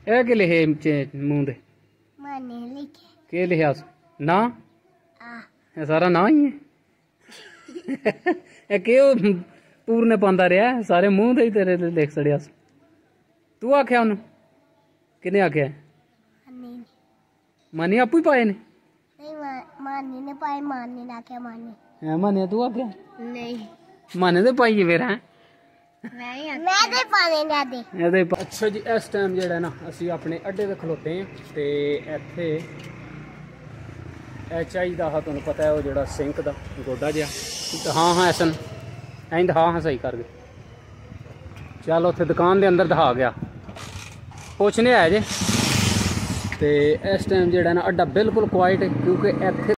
ਇਹ ਕਿ ਲਿਖੇ ਮੂੰਹ ਦੇ माने लिखे ਕੀ ਲਿਖਿਆ ਨਾ आ ਇਹ ਸਾਰਾ ਨਾ ਹੀ ਹੈ ਇਹ ਕਿਉਂ ਪੂਰਨੇ ਪਾਉਂਦਾ ਰਿਹਾ ਸਾਰੇ ਮੂੰਹ ਦੇ ਹੀ ਤੇਰੇ ਲਿਖ ਛੜਿਆ ਤੂੰ ਆਖਿਆ ਉਹਨੂੰ ਕਿਹਨੇ ਆਖਿਆ नहीं ਮਾਨੀ ਆਪੂ ਹੀ ਪਾਏ ਨੇ मानी ने पाए मानी ना क्या मानी ਐ ਮਾਨੇ ਤੂੰ ਆਖਿਆ नहीं ਮਾਨੇ ਦੇ ਪਾਈਏ ਫਿਰ ਹੈ मैं दे पाने ना दे ਇਹਦੇ ਅੱਛਾ ਜੀ ਇਸ ਟਾਈਮ ਜਿਹੜਾ ਨਾ ਅਸੀਂ ਆਪਣੇ ਅੱਡੇ ਤੇ ਖਲੋਤੇ ਹਾਂ ਤੇ ਇੱਥੇ ਇਹ ਚਾਹੀਦਾ ਆ ਤੁਹਾਨੂੰ ਪਤਾ ਹੈ ਉਹ ਜਿਹੜਾ ਸਿੰਕ ਦਾ ਗੋਡਾ ਜਿਹਾ ਹਾਂ ਐਸਨ ਐਂਡ ਹਾਂ ਸਹੀ ਕਰ ਗਏ ਚੱਲ ਉੱਥੇ ਦੁਕਾਨ ਦੇ ਅੰਦਰ ਦਿਖਾ ਗਿਆ ਪੁੱਛਨੇ ਆਏ ਜੇ ਤੇ ਇਸ ਟਾਈਮ ਜਿਹੜਾ ਨਾ ਅੱਡਾ ਬਿਲਕੁਲ ਕੁਆਇਟ ਹੈ ਕਿਉਂਕਿ ਇੱਥੇ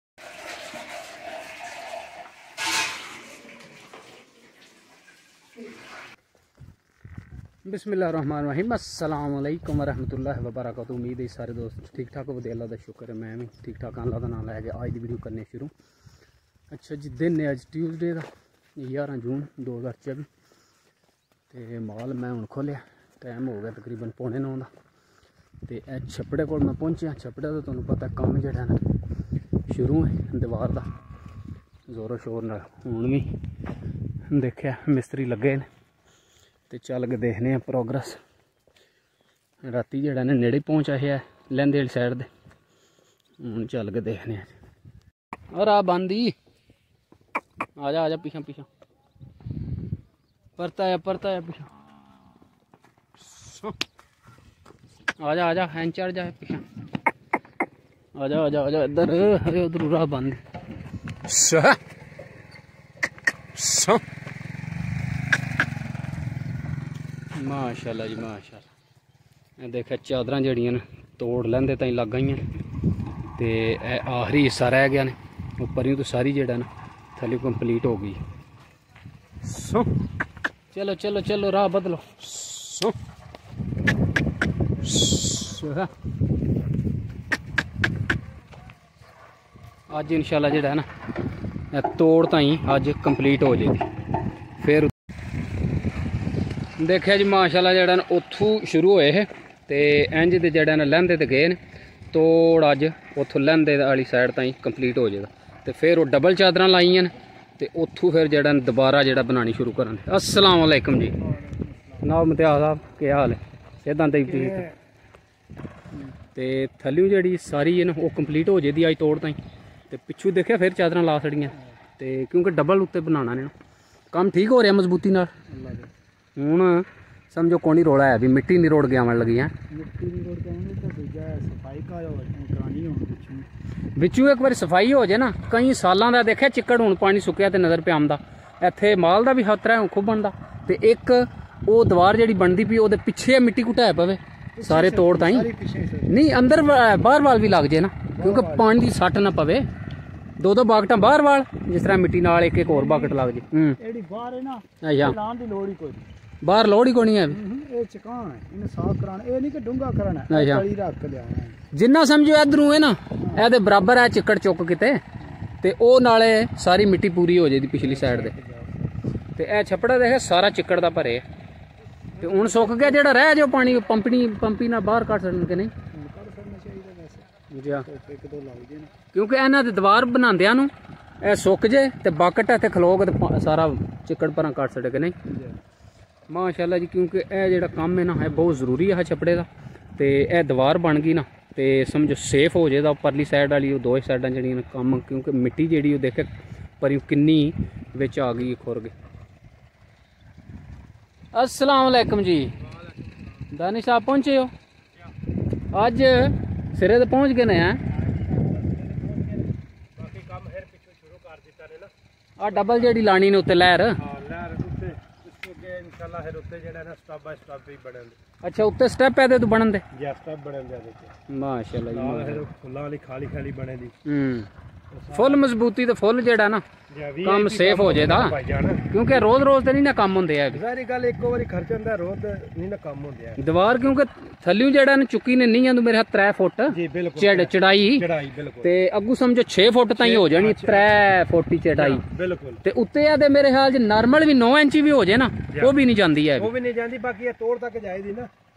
बिस्मिल्लाहिर्रहमानिर्रहीम अस्सलाम वालेकुम रहमतुल्लाहि व बरकातहू। उम्मीद है सारे दोस्त ठीक ठाक हो। अल्लाह का शुक्र है मैं भी ठीक ठाक। अल्लाह का नाम लैके अज की वीडियो करने शुरू। अच्छा जी दिन है अज ट्यूसडे का 11 जून 2024 तो माल मैं हूँ खोलिया टाइम हो गया तकरीबन 8:45 का। तो छपड़े को मैं पहुँचा छपड़े तो तुम्हें पता काम जोड़ा ना शुरू है दीवार का जोरों शोर न हूँ भी देखा मिस्त्री लगे ने तो चल के देखने प्रोग्रेस राती जड़ा ने नेड़े पहुँच आया लैंदे वाली साइड दे हूँ चल के देखने और आ बंदी आ जा पिछा पिछा परता आया पिछा आ जा हैन चढ़ जा पिछा आ जा इधर उधर राह बंद माशाल्लाह जी माशाल्लाह देखा चादर जड़ियां ने तोड़ लेंदे ताई लग गई तो आखिरी हिस्सा रह गया ने उपर ही तो सारी जड़ा ना थले कंप्लीट हो गई। चलो चलो चलो राह बदलो अज इंशाल्लाह जड़ा ना तोड़ ताई अज कंप्लीट हो जाएगी। फिर देखिया जी माशाल्लाह जड़ा ना उथों शुरू होए है तो इंज दे जड़ा ना लैंदे ते गए ने तोड़ अज उथों लैंदे वाली साइड ताई कंप्लीट हो जाएगा। तो फिर वो डबल चादर लाइया ने तो उथों फिर जड़ा दोबारा जड़ा बनानी शुरू करन। अस्सलाम वालेकुम जी नाम इम्तियाज साहब क्या हाल है सेहतां ते ते थल्यों जड़ी सारी है ना वो कंप्लीट हो जाती अज तोड़ ताई तो पिछू देखिया फिर चादर ला छड़ियां तो क्योंकि डबल उत्ते बनाना ने काम ठीक हो रहा मजबूती नाल। हूँ समझो कौन रोला है भी मिट्टी नहीं रोड गया लगी है बिचू एक बार सफाई हो जाए ना कई सालों का देखा चिक्कड़ हूँ पानी सुक्या तो नज़र पे आंदा इत्थे माल का भी खतरा है खुबन का तो एक वो दीवार जी बनती पी वो पिछे मिट्टी घुटाए पवे सारे तोड़ ताई नहीं अंदर बाहर वाल भी लग जाए ना क्योंकि पानी की सट ना पवे दो बागटा बाहर वाल जिस तरह मिट्टी नाल एक होर बागट लग जाए बाहर लोड़ ही कोनी है जिन्ना समझो इधरों है ना ए बराबर है चिक्कड़ चुक किते ते ओ नाले सारी मिट्टी पूरी हो जाती पिछली साइड दे ते ए छपड़ा देखे सारा चिक्कड़ दा भरे ते हुण सुक गया जेड़ा रह जो पानी पंपी ना बाहर कट सकन के नहीं क्योंकि इन्हां दे दीवार बनांदियां नूं ए सुक जे ते बाकट इत्थे खलोग ते सारा चिक्कड़ परां कट सके के नहीं माशाल्लाह जी। क्योंकि यह जो काम है ना है बहुत जरूरी है छपड़े का तो यह दीवार बन गई ना तो समझो सेफ हो जाएगा परली साइड वाली दो साइडा जी काम क्योंकि मिट्टी जी देखे पर किन्नी बिच आ गई खुर गई। अस्सलाम वालेकुम जी दानिश साहब पहुँचे हो अज सिरे तो पहुँच गए हैं आ डबल जी लानी ने उत्ते लहर अच्छा उत्ते स्टेप है तो बनन दे माशाल्लाह फुल मजबूती तो फुल जेड़ा ना काम सेफ हो जाएगा क्योंकि रोज रोज तो नहीं ना काम होंदे है दीवार क्योंकि थल्यों जेड़ा ना चुकी ने नहीं आंदू मेरे हाथ 3 फुट चढ़ाई ते अगू समझो 6 फुट ताई हो जानी 3 फुट की चढ़ाई ते उत्ते आ मेरे ख्याल च नॉर्मल भी 9 इंच भी हो जाए ना वो भी नहीं जाती है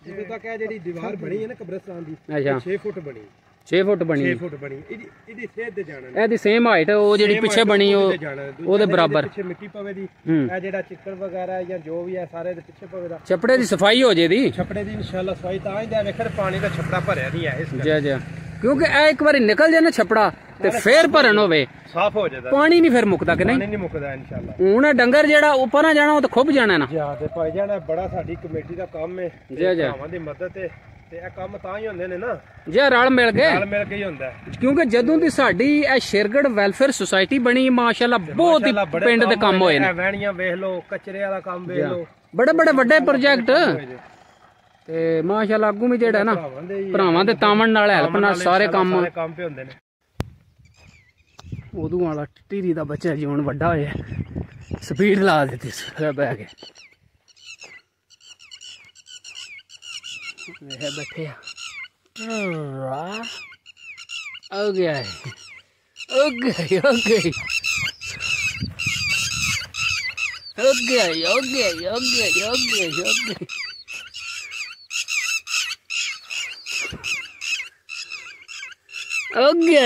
ਜਿੱਥੇ ਤੱਕ ਇਹ ਜਿਹੜੀ ਦੀਵਾਰ ਬਣੀ ਹੈ ਨਾ ਕਬਰਸਤਾਨ ਦੀ ਅੱਛਾ 6 ਫੁੱਟ ਬਣੀ 6 ਫੁੱਟ ਬਣੀ 6 ਫੁੱਟ ਬਣੀ ਇਹਦੀ ਸੇਧ ਤੇ ਜਾਣਾ ਇਹਦੀ ਸੇਮ ਹਾਈਟ ਉਹ ਜਿਹੜੀ ਪਿੱਛੇ ਬਣੀ ਉਹਦੇ ਬਰਾਬਰ ਪਿੱਛੇ ਮਿੱਟੀ ਪਵੇ ਦੀ ਇਹ ਜਿਹੜਾ ਚਿੱਕੜ ਵਗੈਰਾ ਜਾਂ ਜੋ ਵੀ ਹੈ ਸਾਰੇ ਦੇ ਪਿੱਛੇ ਪਵੇ ਦਾ ਛਪੜੇ ਦੀ ਸਫਾਈ ਹੋ ਜੇ ਦੀ ਛਪੜੇ ਦੀ ਇਨਸ਼ਾਅੱਲਾ ਸਫਾਈ ਤਾਂ ਹੀ ਦੇ ਵੇਖਰ ਪਾਣੀ ਦਾ ਛਪੜਾ ਭਰਿਆ ਨਹੀਂ ਹੈ ਇਸ ਜੀ ਜੀ ਕਿਉਂਕਿ ਇਹ ਇੱਕ ਵਾਰੀ ਨਿਕਲ ਜਾਏ ਨਾ ਛਪੜਾ ਤੇ ਫੇਰ ਭਰਨ ਹੋਵੇ ਸਾਫ਼ ਹੋ ਜਾਂਦਾ ਪਾਣੀ ਨਹੀਂ ਫਿਰ ਮੁੱਕਦਾ ਕਿ ਨਹੀਂ ਪਾਣੀ ਨਹੀਂ ਮੁੱਕਦਾ ਇਨਸ਼ਾਅੱਲਾ ਹੁਣ ਡੰਗਰ ਜਿਹੜਾ ਉੱਪਰ ਨਾ ਜਾਣਾ ਉਹ ਤਾਂ ਖੁੱਬ ਜਾਣਾ ਨਾ ਜਾਂ ਤੇ ਭਾਈ ਜਾਨ ਬੜਾ ਸਾਡੀ ਕਮੇਟੀ ਦਾ ਕੰਮ ਹੈ ਜੀ ਜੀ ਭਰਾਵਾਂ ਦੀ ਮਦਦ ਤੇ ਇਹ ਕੰਮ ਤਾਂ ਹੀ ਹੁੰਦੇ ਨੇ ਨਾ ਜੇ ਰਲ ਮਿਲ ਗਏ ਨਾਲ ਮਿਲ ਕੇ ਹੀ ਹੁੰਦਾ ਕਿਉਂਕਿ ਜਦੋਂ ਦੀ ਸਾਡੀ ਇਹ ਸ਼ੇਰਗੜ ਵੈਲਫੇਅਰ ਸੁਸਾਇਟੀ ਬਣੀ ਮਾਸ਼ਾਅੱਲਾ ਬਹੁਤ ਹੀ ਪਿੰਡ ਦੇ ਕੰਮ ਹੋਏ ਨੇ ਵਹਿਣੀਆਂ ਵੇਖ ਲਓ ਕਚਰੇ ਵਾਲਾ ਕੰਮ ਵੇਖ ਲਓ ਬੜੇ ਬੜੇ ਵੱਡੇ ਪ੍ਰੋਜੈਕਟ ਤੇ ਮਾਸ਼ਾਅੱਲਾ ਅੱਗੂ ਵੀ ਜਿਹੜਾ ਨਾ ਭਰਾਵਾਂ ਦੇ ਤਾਵਣ ਨਾਲ ਹੈਲਪ ਨਾਲ ਸਾਰੇ ਕੰਮ ਪੇ ਹੁੰਦੇ ਨੇ ਉਦੋਂ ਵਾਲਾ ਟੀਰੀ ਦਾ ਬੱਚਾ ਜੀ ਹੁਣ ਵੱਡਾ ਹੋਇਆ ਸਪੀਡ ਲਾ ਦਿੱਤੀ ਬਹਿ ਕੇ ਇਹ ਬੈਠੇ ਆ ਹੋ ਗਿਆ ਹੋ ਗਈ ਹੋ ਗਈ ਹੋ ਗਿਆ ਹੋ ਗਿਆ ਹੋ ਗਿਆ ਹੋ ਗਿਆ ਹੋ ਗਿਆ ਹੋ ਗਿਆ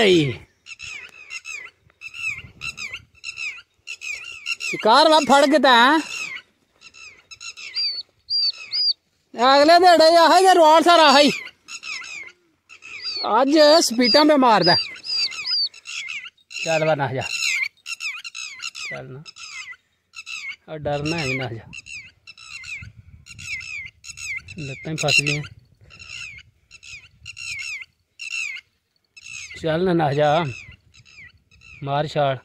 शिकार वा फड़ के अगले दिहाड़े है रोड़ सारा है अज स्पीटा पे मारदा चल वा ना जा चल ना और डरना है ना जा लत्तां ही फस गई चल ना जा मार छाड़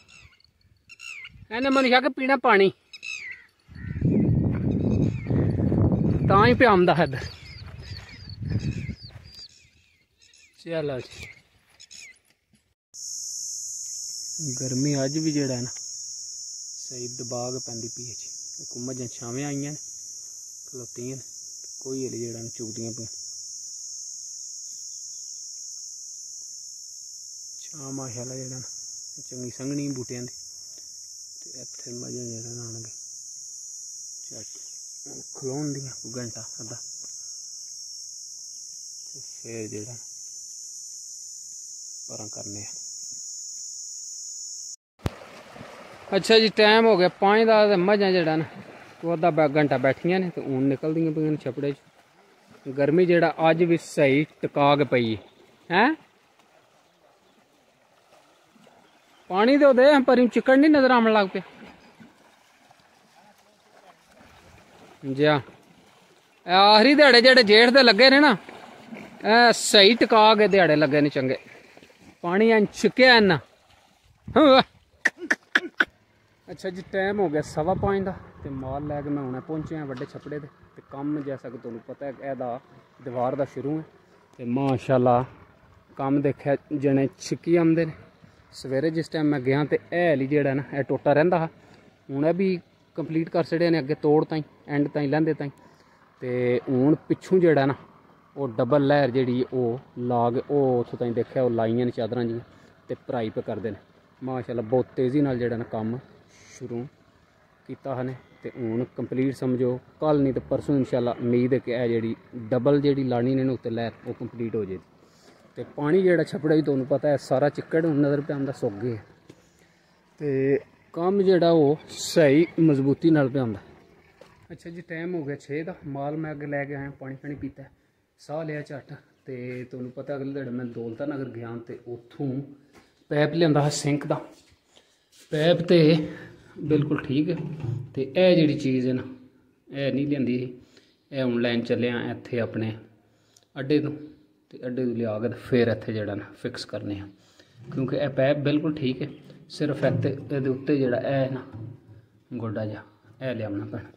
ਇਹਨੇ ਮਨਿਆ ਕਿ ਪੀਣਾ ਪਾਣੀ ਤਾਂ ਹੀ ਪਿਆਉਂਦਾ ਹੈ ਚਲੋ ਜੀ ਗਰਮੀ ਅੱਜ ਵੀ ਜਿਹੜਾ ਨਾ ਸਹੀ ਦਬਾਗ ਪੈਂਦੀ ਪਈ ਹੈ ਜੀ ਕੁੰਮਝਾਂ ਛਾਵੇਂ ਆਈਆਂ ਨੇ ਖਲੋਤੀਆਂ ਕੋਈ ਹਲੇ ਜਿਹੜਾ ਚੁਗਦੀਆਂ ਪਈਆਂ ਛਾਂ ਮਾਸ਼ਾਅੱਲਾ ਜਿਹੜਾ ਨਾ ਚੰਗੀ ਸੰਘਣੀ ਬੂਟਿਆਂ ਦੀ ਇੱਥੇ ਮਜ਼ਾ ਜਿਹੜਾ ਆਉਣਗੇ ਚੱਟ ਖਲੋਣ ਦੀਆਂ ਘੰਟਾ ਅੱਧਾ ਤੇ ਫਿਰ ਜਿਹੜਾ ਪਰਾਂ ਕਰਨੇ ਆ ਅੱਛਾ ਜੀ ਟਾਈਮ ਹੋ ਗਿਆ 5 ਦਾ ਤੇ ਮੱਝਾਂ ਜਿਹੜਾ ਨਾ ਉਹ ਅੱਧਾ ਘੰਟਾ ਬੈਠੀਆਂ ਨੇ ਤੇ ਹੁਣ ਨਿਕਲਦੀਆਂ ਪਈਆਂ ਛਪੜੇ 'ਚ ਗਰਮੀ ਜਿਹੜਾ ਅੱਜ ਵੀ ਸਹੀ ਟਿਕਾ ਕੇ ਪਈ ਹੈ पानी तो दे पर चिकन नहीं नजर आने लग पे जी आखिरी दिहाड़े जेड़े जेठ दे लगे ने ना सही टिका के दिहाड़े लगे ने चंगे पानी छिकया इन्ना अच्छा जी टाइम हो गया 5:15 का तो माल लैके मैं हुणे पहुंचे हैं वड्डे छपड़े दे ते कम जैसा कि तुहानूं पता है एहदा दीवार दा शुरू है तो माशाअल्लाह कम देखा जने छिकी आंदे ने सवेरे जिस टाइम मैं गया तो यह हली जेड़ा ना यह टोटा रहिंदा हा हुण भी कंप्लीट कर छड़े ने अगे तोड़ ताईं एंड ताईं लैंदे ताईं ते हुण पिछों जेड़ा ना वो डबल लहर जेड़ी वो लाग वो उत्थों ताईं देखिया वो लाइयां ने चादरां जियां ते भराई पे करदे ने माशाअल्लाह बहुत तेज़ी नाल जेड़ा ना काम शुरू कीता हने ते हुण कंप्लीट समझो कल नहीं तो परसों इंशाअल्लाह उम्मीद है कि यह जेड़ी डबल जेड़ी लानी ने उत्ते लहर वो कंप्लीट हो जाएगी तो पानी जेड़ा छपड़ा भी तुहानूं पता है सारा चिक्कड़ नज़र पे आंदा सुक गए तो काम जेड़ा वो सही मजबूती नाल पे आंदा। अच्छा जी टाइम हो गया 6 का माल मैं अगे लैके आया पानी शानी पीता साह लिया झट तो तुहानूं पता अगले दिन मैं दौलता नगर गया तो उत्थों पैप लिया सिंक का पैप तो बिल्कुल ठीक है तो यह जी चीज़ है ना यह नहीं लियांदी यह हुण लैन चलिया इत्थे अपने अड्डे तो अड्डे तो लिया के फिर इत्थे जड़ा ना फिक्स करने हैं क्योंकि यह पैप बिल्कुल ठीक है सिर्फ इत्ते उत्ते जड़ा है ना गोडा जा यह लिया पैना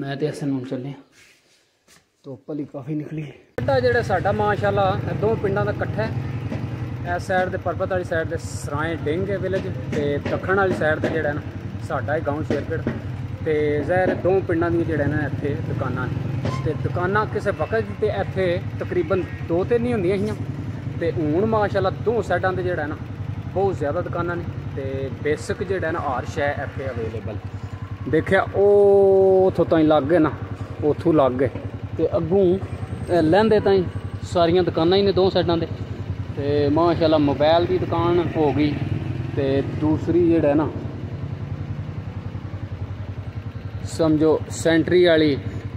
मैं तो ऐसे नून चले धुप्प हली काफ़ी निकली गड्ढा जो साडा माशाअल्लाह दो पिंडां दा कट्ठा है इस साइड ते परबत वाली साइड ते सराएं डिंग है विलेज ते दक्खण वाली साइड ते जेड़ा ना साडा है गाँव शेरगढ़ ते ज़ाहिर दो पिंडां दी जेड़ा ना इत्थे दुकानां ते दुकानां किसी वक्त ते इत्थे तकरीबन 2-3 नहीं होंदियां हियां ते हुण माशाअल्लाह दो साइडां ते जेड़ा ना बहुत ज़्यादा दुकानां ने ते बेसिक जेड़ा ना हर शै इत्थे अवेलेबल देखिया उत्थों ताईं लग गए ना उत्थों लग गए ते अग्गों लैंदे ताई सारियां दुकानां ही ने दो साइडां ते माशाल्लाह मोबाइल की दुकान हो गई ते दूसरी जेड़ा ना समझो सेंटरी वाली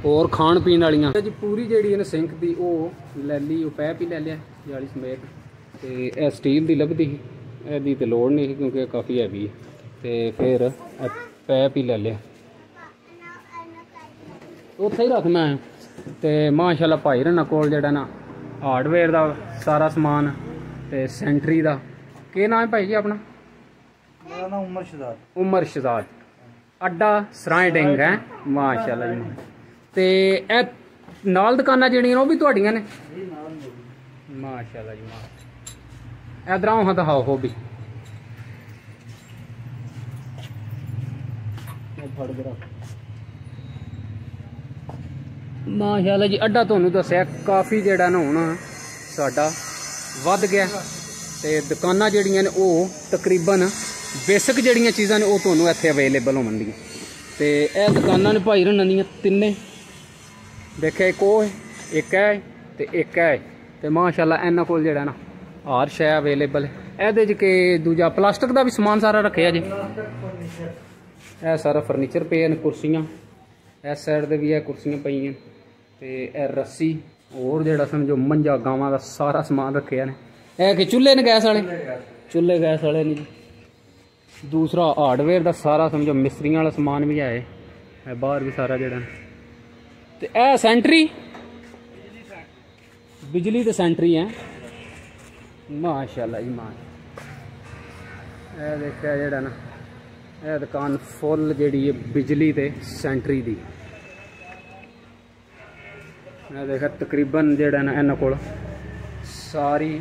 और खाण पीण वालियां जी पूरी जेड़ी है सिंक दी वो ले ली, वो पैप ही ले लिया जाली समेत ते यह स्टील दी लभदी ही, एहदी ते लोड़ नहीं क्योंकि काफ़ी हैवी है ते फिर पैप ही ले लिया उत्थे ही रख मैं ते माशाल्लाह भाई रना कोल जेड़ा ना हार्डवेयर दा सारा समान ते सेंटरी दा के नाम है भाई जी अपना? मेरा नाम उमर शहजाद। उमर शहजाद अड्डा सराय डिंग है माशाल्लाह जी। ते ए नाल दुकानां जेहड़ियां वो भी तुहाडियां ने? माशाल्लाह जी माशाल्लाह। इधर आओ हाँ दिखाओ हो भी माशाल्लाह जी। अड्डा तुहानू दस्सिया काफ़ी जेहड़ा ना हुण साडा वध गया ते दुकानां जेहड़ियां ने वो तकरीबन बेसिक जेहड़ियां चीज़ां ने वो तुहानू इत्थे अवेलेबल होवणगियां ते यह दुकानां ने भाई रना दियां तिन्ने देखिया एक वो है एक है ते एक है ते माशाल्लाह इन्हां कोल जेहड़ा ना हर शै अवेलेबल है। ਇਹਦੇ 'ਚ कि दूजा प्लास्टिक का भी समान सारा रखे जी। यह सारा फर्नीचर पे हैं, कुर्सियां इस साइड दे भी है कुर्सियां पईयां ते यह रस्सी और जेड़ा समझो मंझा गावां का सारा समान रखे ने। यह कि चूल्हे ने गैस वाले? चूल्हे गैस वाले ने जी। दूसरा हार्डवेयर का सारा समझो मिस्त्रियों वाला समान भी है बाहर भी सारा जेड़ा ते यह सेंटरी बिजली तो सेंटरी है माशाल्लाह जी माशाल्लाह। यह देखा जेड़ा ना यह दुकान फुल जेड़ी है बिजली ते सेंटरी दी। मैं देखा तकरीबन जेड़ा ना इन्हां कोल सारी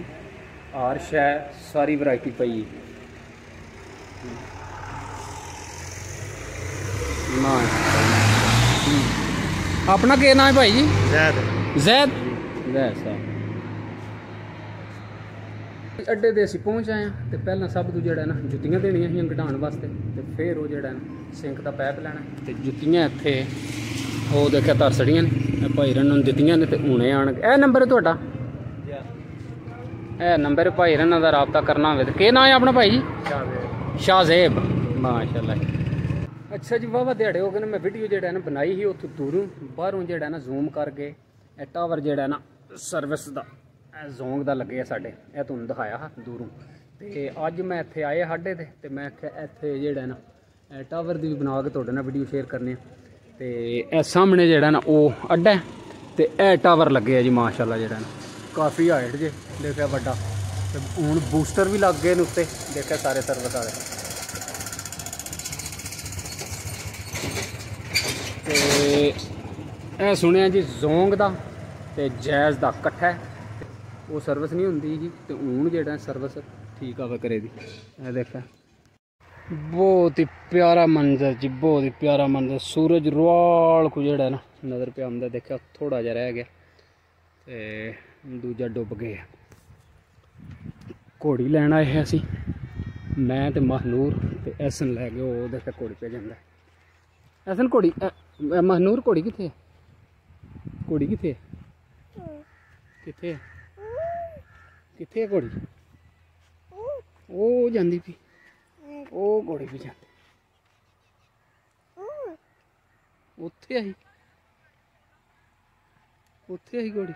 हर शै सारी वैरायटी पई अपना क्या नाम है भाई जी? जैद। जैद जैद साहब। अड्डे ते असीं पहुंच आए हैं तो पहला सब तो जेड़ा ना जुत्तियां देनियां हियां घटाण वास्ते ते फिर वो जेड़ा सिंक का पैप लैना ते जुत्तियां इत्थे वो देखिया धर छड़ियां ने भाई रन नूं दित्तियां ने ते हुणे आणगे। यह नंबर है तुहाडा? यह नंबर भाई रना दा राबता करना होवे ते केह् नाम है अपना भाई जी? शाहजेब। माशाल्लाह। अच्छा जी वाह दिहाड़े हो गए मैं वीडियो जेड़ा ना बनाई ही उत्थों दूरों बाहरों जेड़ा ना जूम करके टावर जेड़ा ना सर्विस दा जोंग दा लगे साडे यह तुहानूं दिखाया हा दूरों ते अज मैं इत्थे आए साडे ते मैं आख्या इत्थे जेड़ा ना टावर दी भी बना के तुहाडे नाल वीडियो शेयर करने ते ए सामने जेड़ा ना ओह अड्डा है ते ए टावर लगे जी माशाल्लाह जेड़ा ना काफ़ी हाइट जे देखिया बड़ा ते हुण बूस्टर भी लग गए ने उत्ते देखिया सारे सर्विस वाले ते सुनिया जी जोंग दा ते जैज़ दा कट्ठा वो सर्विस नहीं होंदी ही ते हूँ जेड़ा सर्विस ठीक आवे करे दी। देखा बहुत ही प्यारा मंजर जी बहुत ही प्यारा मंजर सूरज रुआल को जेड़ा ना नज़र पे आंदा देखा थोड़ा जा रह गया ते दूजा डुब गया। घोड़ी लैन आए हैं असी मैं ते महनूर ते ऐसन लै गए वो देखा घोड़ी पे जाता ऐसन घोड़ी महनूर घोड़ी कित्थे घोड़ी कित्थे कित्थे कित्थे घोड़ी ओ जांदी पी ओ घोड़ी भी जाती उत्थे आई घोड़ी।